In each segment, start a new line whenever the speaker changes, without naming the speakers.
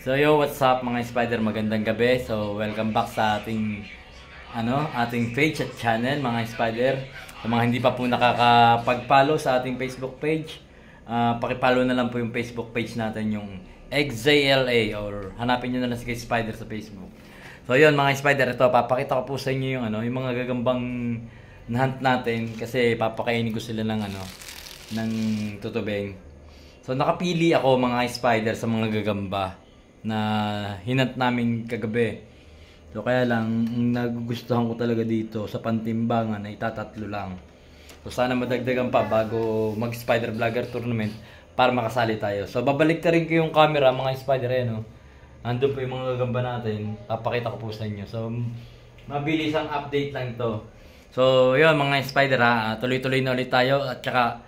So yo, what's up mga spider, magandang gabi. So welcome back sa ating page at channel mga spider. Sa mga hindi pa po nakakapag-follow sa ating Facebook page, paki-follow na lang po yung Facebook page natin, yung XJLA, or hanapin niyo na lang si Spider sa Facebook. So yun mga spider, ito papakita ko po sa inyo yung mga gagambang na-hunt natin kasi papakainin ko sila ng tutubeng. So nakapili ako mga spider sa mga gagamba na hinat namin kagabi. So kaya lang, nagugustuhan ko talaga dito sa pantimbangan na itatatlo lang. So sana madagdagan pa bago mag spider vlogger tournament para makasali tayo. So babalik ka rin ko yung camera mga spider, andun po yung mga gagamba natin. Papakita ko po sa inyo. So mabilis ang update lang to. So yun mga spider, tuloy-tuloy na ulit tayo at saka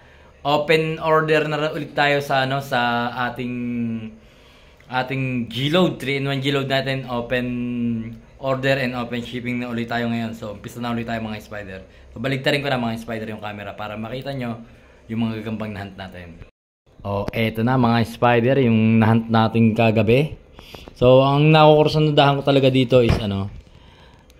open order na ulit tayo sa sa ating G-load, 3-in-1 G-load natin. Open order and open shipping na ulit tayo ngayon. So umpisa na ulit tayo mga spider. So baliktarin ko na mga spider yung camera para makita nyo yung mga gagambang na-hunt natin. Eto na mga spider, yung na-hunt natin kagabi. So ang nakukursunadahan ko talaga dito is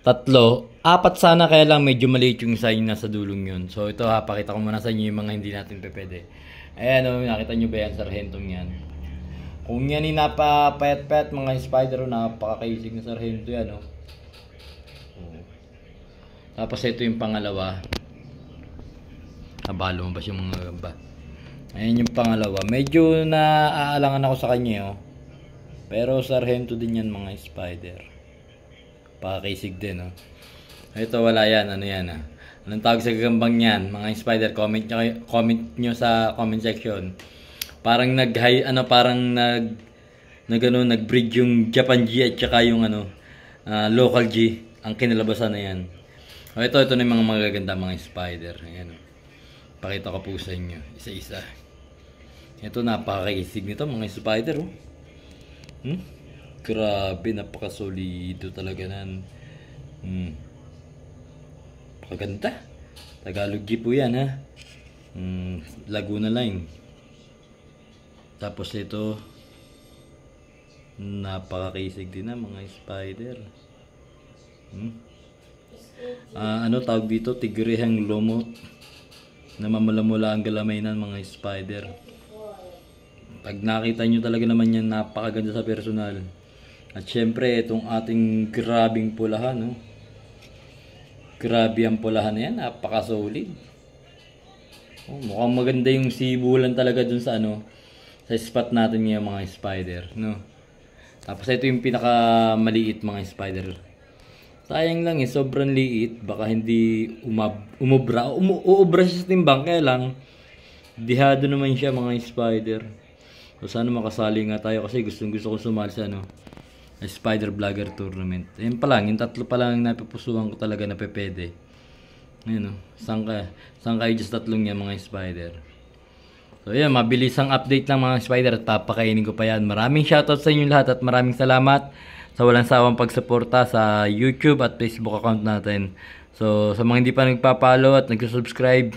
tatlo. 4 sana, kaya lang medyo maliit yung sign na sa dulong yun. So ito pakita ko muna sa inyo yung mga hindi natin pwede. Ayan nakita nyo ba yan, sarhentong yan. Kung yan napapayat-payat mga spider, napakakaisig na sarhento yan. Tapos ito yung pangalawa. Nabalo mo ba yung mga gamba? Ayan yung pangalawa. Medyo naaalangan ako sa kanya. Pero sarhento din yan mga spider. Pakakaisig din. Ito wala yan. Anong tawag sa gagambang yan mga spider? Comment nyo sa comment section. Parang nag-breed yung Japan G at saka yung local G ang kinalabasan na yan. Ito na yung mga magaganda mga spider. Ayan. Pakita ko po sa inyo isa-isa. Ito napakakaisig nito mga spider. Grabe, napakasolido talaga nan. Pakaganda. Tagalog G po yan Laguna line. Tapos ito, napakakisig din mga spider. Tawag dito, tigrehang lumot. Namamula-mula ang galamay ng mga spider. Pag nakita nyo talaga naman yan, napakaganda sa personal. At syempre, itong ating grabing pulahan. Grabe ang pulahan na yan, napakasolid. Mukhang maganda yung sibulan talaga dun sa sa spot natin ngayon mga spider, Tapos ito yung pinakamaliit mga spider. Sayang lang sobrang liit, baka hindi uubra siya sa timbang, kaya lang dihado naman siya mga spider. So sana makasali nga tayo kasi gusto ko sumali sa spider vlogger tournament. Ayun pa lang, yung tatlo pa lang napipusuhan ko talaga na pwede. Ayun saan kayo just tatlong yan mga spider. So yan, mabilis ang update ng mga spider at papakainin ko pa yan. Maraming shoutout sa inyo lahat at maraming salamat sa walang sawang pagsuporta sa YouTube at Facebook account natin. So sa mga hindi pa nagpa-follow at nag-subscribe,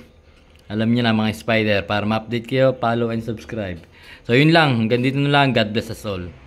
alam niyo na mga spider, para ma-update kayo, follow and subscribe. So yun lang, hanggang dito na lang. God bless us all.